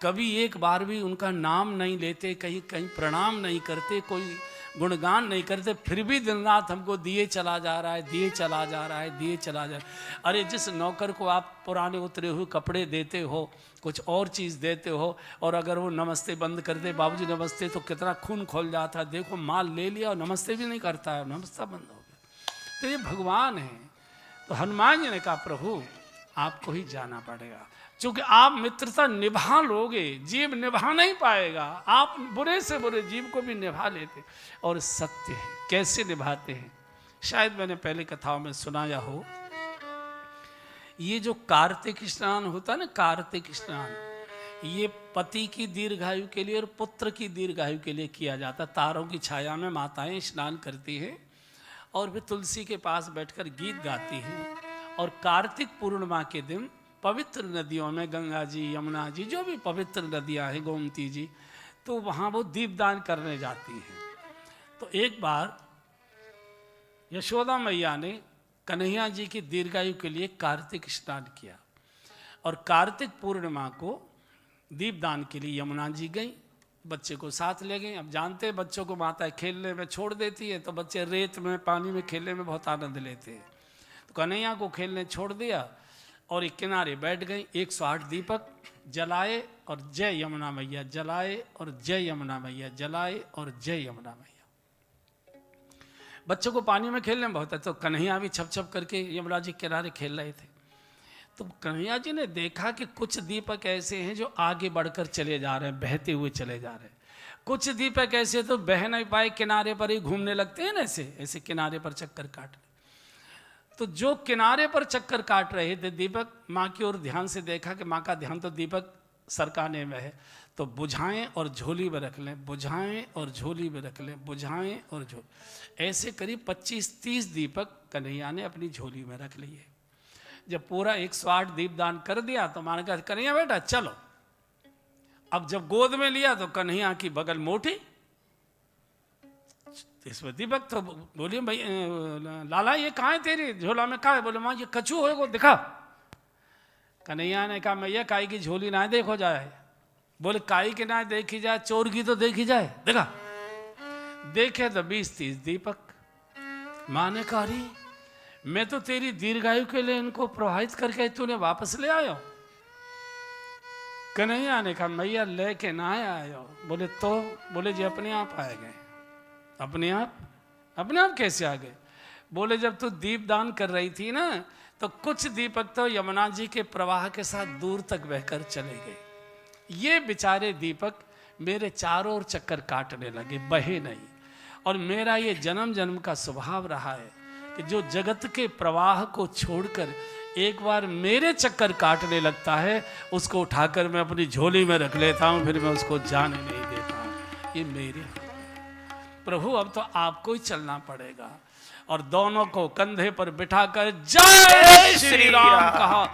कभी एक बार भी उनका नाम नहीं लेते, कहीं कहीं प्रणाम नहीं करते, कोई गुणगान नहीं करते, फिर भी दिन रात हमको दिए चला जा रहा है, दिए चला जा रहा है, दिए चला जा रहा है। अरे जिस नौकर को आप पुराने उतरे हुए कपड़े देते हो, कुछ और चीज़ देते हो, और अगर वो नमस्ते बंद कर दे, बाबूजी नमस्ते, तो कितना खून खोल जाता है। देखो माल ले लिया और नमस्ते भी नहीं करता है, नमस्ता बंद हो गया। तो ये भगवान है। तो हनुमान जी ने कहा प्रभु आपको ही जाना पड़ेगा, क्योंकि आप मित्रता निभा लोगे, जीव निभा नहीं पाएगा। आप बुरे से बुरे जीव को भी निभा लेते, और सत्य है कैसे निभाते हैं। शायद मैंने पहले कथाओं में सुनाया हो, ये जो कार्तिक स्नान होता है ना, कार्तिक स्नान, ये पति की दीर्घायु के लिए और पुत्र की दीर्घायु के लिए किया जाता। तारों की छाया में माताएं स्नान करती हैं और वे तुलसी के पास बैठकर गीत गाती हैं। और कार्तिक पूर्णिमा के दिन पवित्र नदियों में, गंगा जी, यमुना जी, जो भी पवित्र नदियां हैं, गोमती जी, तो वहाँ वो दीपदान करने जाती हैं। तो एक बार यशोदा मैया ने कन्हैया जी की दीर्घायु के लिए कार्तिक स्नान किया, और कार्तिक पूर्णिमा को दीपदान के लिए यमुना जी गई, बच्चे को साथ ले गई। अब जानते हैं बच्चों को माता खेलने में छोड़ देती है, तो बच्चे रेत में, पानी में खेलने में बहुत आनंद लेते हैं। तो कन्हैया को खेलने छोड़ दिया और एक किनारे बैठ गई। 108 दीपक जलाए और जय यमुना मैया जलाए, और जय यमुना मैया जलाए, और जय यमुना मैया। बच्चों को पानी में खेलने में बहुत है, तो कन्हैया भी छप छप करके यमुना जी किनारे खेल रहे थे। तो कन्हैया जी ने देखा कि कुछ दीपक ऐसे हैं जो आगे बढ़कर चले जा रहे हैं, बहते हुए चले जा रहे हैं। कुछ दीपक ऐसे तो बह नहीं पाए, किनारे पर ही घूमने लगते हैं ना, ऐसे ऐसे किनारे पर चक्कर काटने। तो जो किनारे पर चक्कर काट रहे थे दीपक, माँ की ओर ध्यान से देखा कि माँ का ध्यान तो दीपक सरकाने में है, तो बुझाएं और झोली में रख लें, बुझाएं और झोली में रख लें, बुझाएं और झोली। ऐसे करीब 25-30 दीपक कन्हैया ने अपनी झोली में रख लिए। जब पूरा 108 दीपदान कर दिया तो माँ ने कहा कन्हैया बेटा चलो। अब जब गोद में लिया तो कन्हैया की बगल मोटी, इसमें दीपक तो बोलिए भाई लाला ये कहाँ है तेरी झोला में, कहाँ है? बोले माँ ये कछू है, को दिखा। कन्हैया ने कहा मैया काई की झोली ना देखो जाए। बोले काई की ना देखी जाए, चोर की तो देखी जाए। देखा, देखे तो 20-30 दीपक। माँ ने कहा अरे मैं तो तेरी दीर्घायु के लिए इनको प्रवाहित करके तूने वापस ले आयो। कन्हैया ने कहा मैया लेके ना आयो। बोले तो? बोले जी अपने आप आए गए। अपने आप कैसे आ गए? बोले जब तू दीप दान कर रही थी ना, तो कुछ दीपक तो यमुना जी के प्रवाह के साथ दूर तक बहकर चले गए। ये बेचारे दीपक मेरे चारों ओर चक्कर काटने लगे, बहे नहीं। और मेरा ये जन्म जन्म का स्वभाव रहा है कि जो जगत के प्रवाह को छोड़कर एक बार मेरे चक्कर काटने लगता है, उसको उठाकर मैं अपनी झोली में रख लेता हूँ, फिर मैं उसको जाने नहीं देता हूँ। ये मेरे प्रभु अब तो आपको ही चलना पड़ेगा। और दोनों को कंधे पर बिठाकर जय श्री राम कहा।